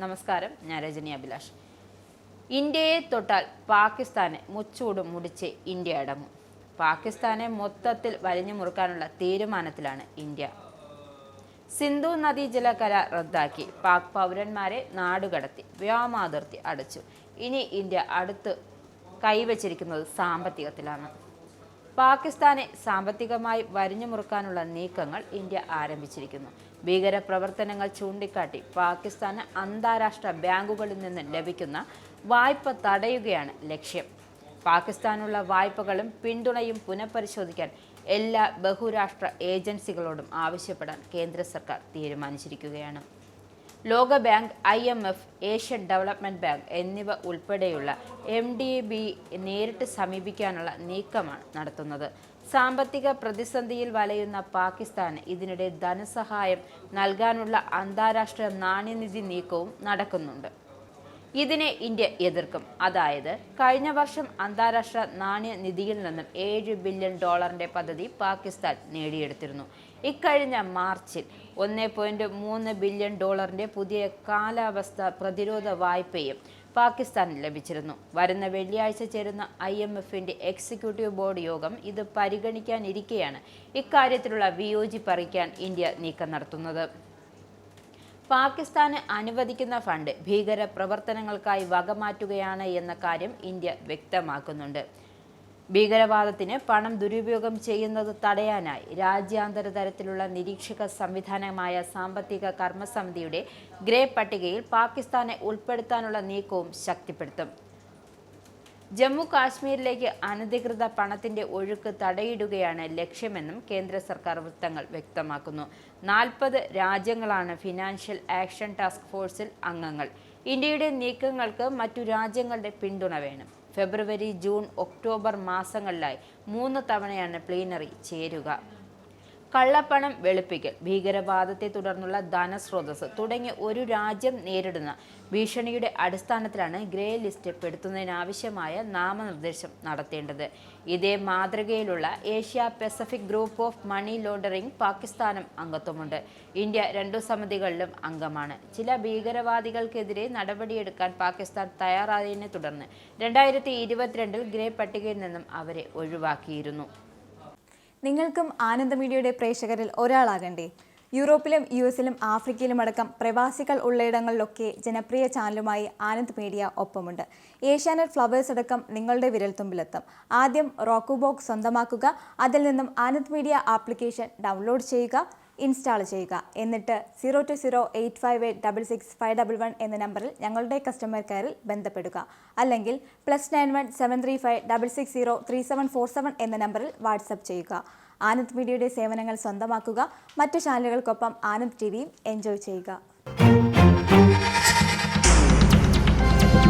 നമസ്കാരം, ഞാൻ രജനി അഭിലാഷ്. ഇന്ത്യയെ തൊട്ടാൽ പാകിസ്ഥാനെ മുച്ചൂടും മുടിച്ച് ഇന്ത്യ അടങ്ങും. പാകിസ്ഥാനെ മൊത്തത്തിൽ വലിഞ്ഞു മുറുക്കാനുള്ള തീരുമാനത്തിലാണ് ഇന്ത്യ. സിന്ധു നദീജല കരാർ റദ്ദാക്കി, പാക് പൗരന്മാരെ നാടുകടത്തി, വ്യോമാതിർത്തി അടച്ചു. ഇനി ഇന്ത്യ അടുത്ത് കൈവച്ചിരിക്കുന്നത് സാമ്പത്തികത്തിലാണ്. പാകിസ്ഥാനെ സാമ്പത്തികമായി വരിഞ്ഞു മുറുക്കാനുള്ള നീക്കങ്ങൾ ഇന്ത്യ ആരംഭിച്ചിരിക്കുന്നു. ഭീകരപ്രവർത്തനങ്ങൾ ചൂണ്ടിക്കാട്ടി പാകിസ്ഥാന് അന്താരാഷ്ട്ര ബാങ്കുകളിൽ നിന്ന് ലഭിക്കുന്ന വായ്പ തടയുകയാണ് ലക്ഷ്യം. പാകിസ്ഥാനുള്ള വായ്പകളും പിന്തുണയും പുനഃപരിശോധിക്കാൻ എല്ലാ ബഹുരാഷ്ട്ര ഏജൻസികളോടും ആവശ്യപ്പെടാൻ കേന്ദ്ര സർക്കാർ തീരുമാനിച്ചിരിക്കുകയാണ്. ലോകബാങ്ക്, IMF, ഏഷ്യൻ ഡെവലപ്മെന്റ് ബാങ്ക് എന്നിവ ഉൾപ്പെടെയുള്ള MDB നേരിട്ട് സമീപിക്കാനുള്ള നീക്കമാണ് നടത്തുന്നത്. സാമ്പത്തിക പ്രതിസന്ധിയിൽ വലയുന്ന പാകിസ്ഥാന് ഇതിനിടെ ധനസഹായം നൽകാനുള്ള അന്താരാഷ്ട്ര നാണ്യനിധി നീക്കവും നടക്കുന്നുണ്ട്. ഇതിനെ ഇന്ത്യ എതിർക്കും. അതായത്, കഴിഞ്ഞ വർഷം അന്താരാഷ്ട്ര നാണ്യനിധിയിൽ നിന്നും $7 ബില്യൺ പദ്ധതി പാകിസ്ഥാൻ നേടിയെടുത്തിരുന്നു. ഇക്കഴിഞ്ഞ മാർച്ചിൽ $1.3 ബില്യൺ പുതിയ കാലാവസ്ഥ പ്രതിരോധ വായ്പയും പാകിസ്ഥാന് ലഭിച്ചിരുന്നു. വരുന്ന വെള്ളിയാഴ്ച ചേരുന്ന IMFന്റെ എക്സിക്യൂട്ടീവ് ബോർഡ് യോഗം ഇത് പരിഗണിക്കാനിരിക്കെയാണ് ഇക്കാര്യത്തിലുള്ള വിയോജിപ്പ് അറിയിക്കാൻ ഇന്ത്യ നീക്കം നടത്തുന്നത്. പാകിസ്ഥാന് അനുവദിക്കുന്ന ഫണ്ട് ഭീകര പ്രവർത്തനങ്ങൾക്കായി വകമാറ്റുകയാണ് എന്ന കാര്യം ഇന്ത്യ വ്യക്തമാക്കുന്നുണ്ട്. ഭീകരവാദത്തിന് പണം ദുരുപയോഗം ചെയ്യുന്നത് തടയാനായി രാജ്യാന്തര തലത്തിലുള്ള നിരീക്ഷക സംവിധാനമായ സാമ്പത്തിക കർമ്മസമിതിയുടെ ഗ്രേ പട്ടികയിൽ പാകിസ്ഥാനെ ഉൾപ്പെടുത്താനുള്ള നീക്കവും ശക്തിപ്പെടുത്തും. ജമ്മു കാശ്മീരിലേക്ക് അനധികൃത പണത്തിന്റെ ഒഴുക്ക് തടയിടുകയാണ് ലക്ഷ്യമെന്നും കേന്ദ്ര സർക്കാർ വൃത്തങ്ങൾ വ്യക്തമാക്കുന്നു. 40 രാജ്യങ്ങളാണ് ഫിനാൻഷ്യൽ ആക്ഷൻ ടാസ്ക് ഫോഴ്സിൽ അംഗങ്ങൾ. ഇന്ത്യയുടെ നീക്കങ്ങൾക്ക് മറ്റു രാജ്യങ്ങളുടെ പിന്തുണ വേണം. ഫെബ്രുവരി, ജൂൺ, ഒക്ടോബർ മാസങ്ങളിലായി 3 തവണയാണ് പ്ലീനറി ചേരുക. കള്ളപ്പണം വെളുപ്പിക്കൽ, ഭീകരവാദത്തെ തുടർന്നുള്ള ധനസ്രോതസ് തുടങ്ങി ഒരു രാജ്യം നേരിടുന്ന ഭീഷണിയുടെ അടിസ്ഥാനത്തിലാണ് ഗ്രേ ലിസ്റ്റ് പെടുത്തുന്നതിനാവശ്യമായ നാമനിർദ്ദേശം നടത്തേണ്ടത്. ഇതേ മാതൃകയിലുള്ള Asia Pacific group of money laundering പാകിസ്ഥാനും അംഗത്വമുണ്ട്. ഇന്ത്യ 2 സമിതികളിലും അംഗമാണ്. ചില ഭീകരവാദികൾക്കെതിരെ നടപടിയെടുക്കാൻ പാകിസ്ഥാൻ തയ്യാറായതിനെ തുടർന്ന് 2022 ഗ്രേ പട്ടികയിൽ നിന്നും അവരെ ഒഴിവാക്കിയിരുന്നു. നിങ്ങൾക്കും ആനന്ദ മീഡിയയുടെ പ്രേക്ഷകരിൽ ഒരാളാകണ്ടേ? യൂറോപ്പിലും US-ലും ആഫ്രിക്കയിലും അടക്കം പ്രവാസികൾ ഉള്ളയിടങ്ങളിലൊക്കെ ജനപ്രിയ ചാനലുമായി ആനന്ദ് മീഡിയ ഒപ്പമുണ്ട്. ഏഷ്യാനെറ്റ് ഫ്ലവേഴ്സ് അടക്കം നിങ്ങളുടെ വിരൽത്തുമ്പിലെത്തും. ആദ്യം റോക്കു ബോക്സ് സ്വന്തമാക്കുക. അതിൽ നിന്നും ആനന്ദ് മീഡിയ ആപ്ലിക്കേഷൻ ഡൗൺലോഡ് ചെയ്യുക, ഇൻസ്റ്റാൾ ചെയ്യുക. എന്നിട്ട് 02085866511 എന്ന നമ്പറിൽ ഞങ്ങളുടെ കസ്റ്റമർ കെയറിൽ ബന്ധപ്പെടുക. അല്ലെങ്കിൽ +91 735 660 3747 എന്ന നമ്പറിൽ വാട്സപ്പ് ചെയ്യുക. ആനന്ദ് മീഡിയയുടെ സേവനങ്ങൾ സ്വന്തമാക്കുക. മറ്റു ചാനലുകൾക്കൊപ്പം ആനന്ദ് TVയും എൻജോയ് ചെയ്യുക.